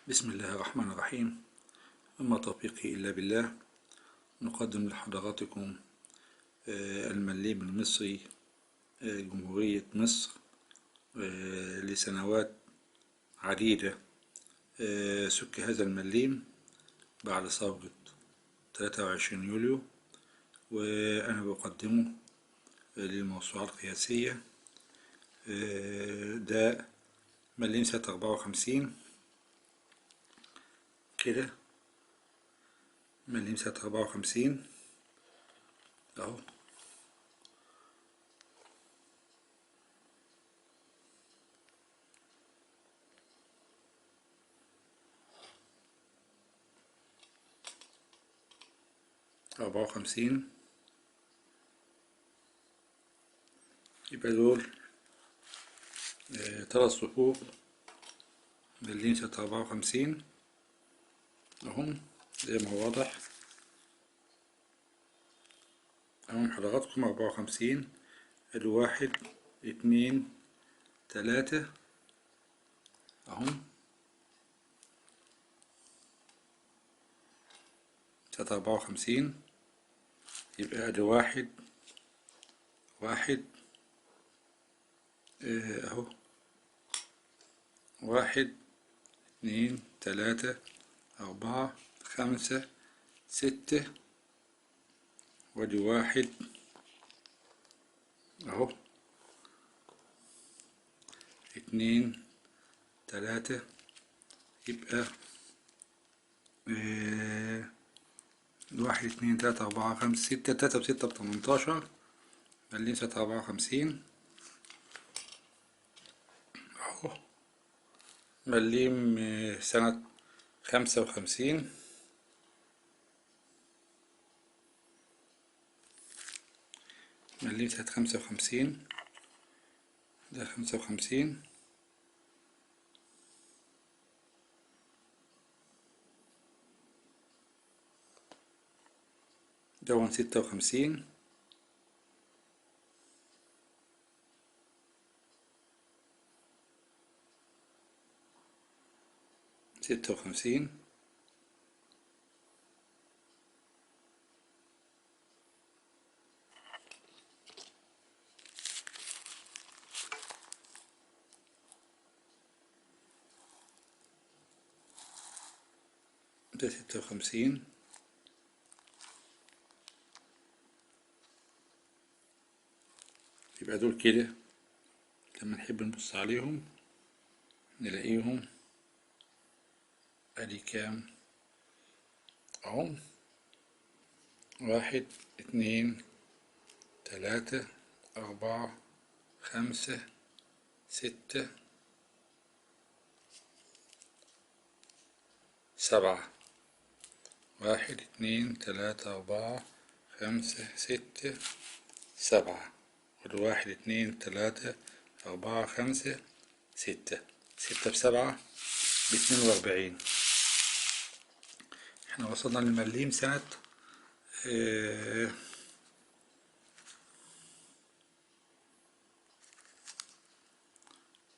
بسم الله الرحمن الرحيم. وما توفيقي إلا بالله. نقدم لحضراتكم المليم المصري، جمهورية مصر لسنوات عديدة. سك هذا المليم بعد ثورة 23 يوليو، وأنا بقدمه للموسوعة القياسية. ده مليم سنة 54 كده، مليم سنة 54 أهو. 54 يبقى دول 3 صفوف مليم سنة 54 اهم، زي ما هو واضح امام حضراتكم. 54 ادي 1 2 3 اهم، سنة 54. يبقى ادي 1 1 اهو، 1 2 3 4 5 6، وادي 1 اهو، 2 3. يبقى 1 2 3 4 5 6، 3 ب6 ب18، مليم سنة 54 اهو. مليم سنة 55، مليم سنة 55، ده 55. دون 56، 56. ده 56. يبقى دول كده لما نحب نبص عليهم نلاقيهم ادي كام اهو. 1 2 3 4 5 6 7. 1 2 3 4 5 6 7. 1 2 3 4 5 6. 6 ب7 ب42. احنا وصلنا للمليم سنة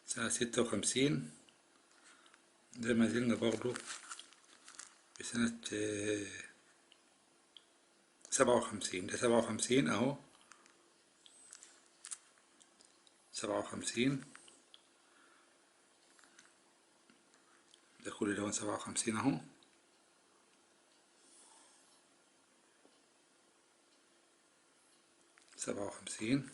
سنة 56. ده ما زلنا برضو بسنة 57. ده 57 اهو، 57. ده كل ده 57 اهو. 57.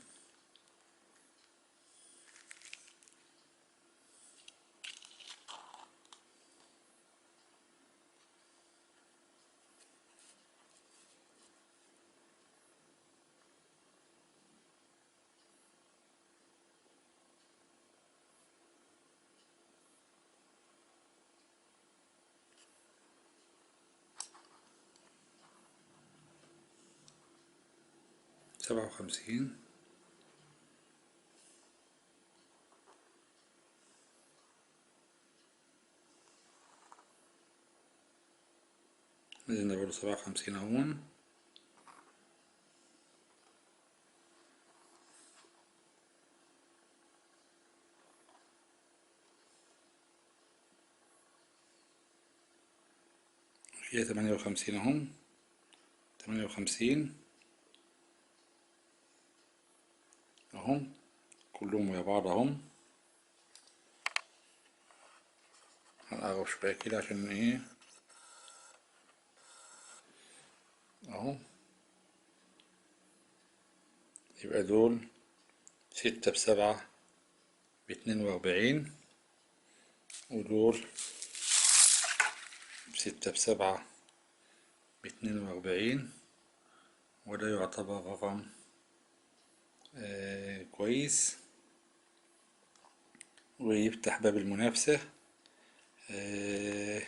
سبعة وخمسين. نزلنا برضه 57 اهون. فيها 58 اهم، 58 اهم، كلهم ويا بعض اهم. هنقرب شوية كده عشان ايه اهو. يبقى دول 6 ب7 ب42، ودول 6 ب7 ب42، وده يعتبر رقم كويس، ويفتح باب المنافسة. آه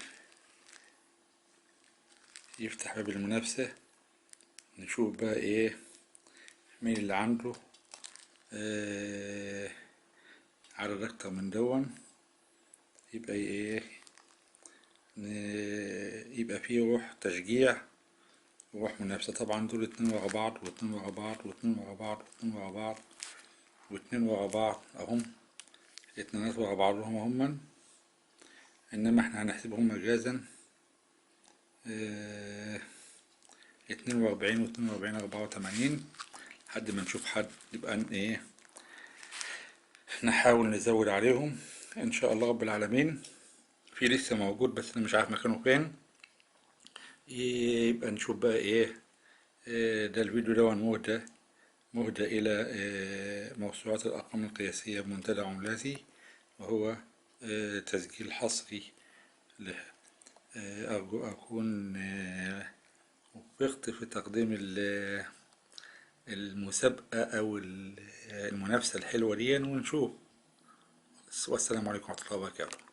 يفتح باب المنافسة. نشوف بقى ايه مين اللي عنده آه عدد اكتر من دون. يبقى ايه يبقى فيه روح تشجيع وروح منافسة. طبعا دول 2 ورا بعض و2 ورا بعض و2 ورا بعض و2 ورا بعض و2 ورا بعض اهم، الاتنينات ورا بعضهم هما. انما احنا هنحسبهم مجازا 42 و42 84 لحد ما نشوف حد، يبقى ايه نحاول نزود عليهم ان شاء الله رب العالمين. في لسه موجود بس انا مش عارف مكانه فين. يبقى نشوف بقى ايه. ده الفيديو ده مهدى إلى موسوعة الأرقام القياسية بمنتدى عملاتي، وهو تسجيل حصري له. أرجو أكون وفقت في تقديم المسابقة أو المنافسة الحلوة دي، ونشوف. والسلام عليكم ورحمة الله وبركاته.